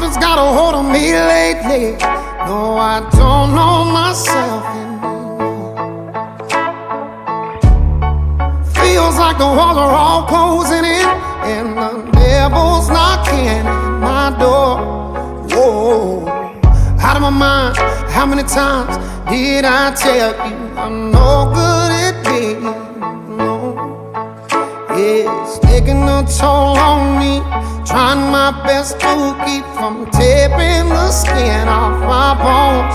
Something's got a hold on me lately. No, I don't know myself anymore. Feels like the walls are all closing in, and the devil's knocking at my door. Whoa, out of my mind. How many times did I tell you I'm no good at being alone? It's taking a toll on me, trying my best to keep from tearing the skin off my bones.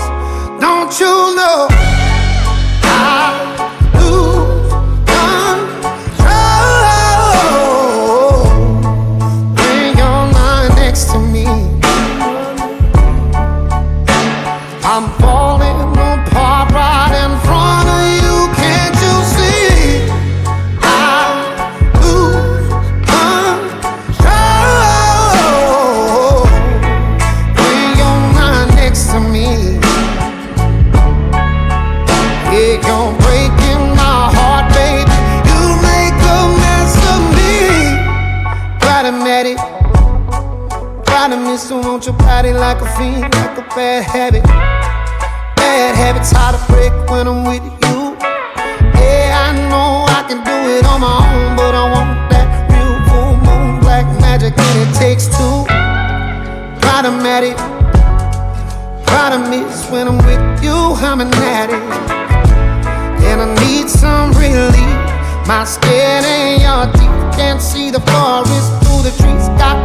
Don't you know I lose control when you're not next to me? I'm falling apart right in front of you. Can't you see? I lose control when you're not next to me. Yeah, you're breaking my heart, baby. You make a mess of me. Try to met it, try to miss to want your body like a fiend, like a bad habit. Bad habits hard to break when I'm with you. Yeah, I know I can do it on my own, but I want that real full moon black magic, and it takes two. Try to met it, try to miss when I'm with you. I'm an addict, and I need some relief. My skin and your teeth can't see the forest through the trees. Got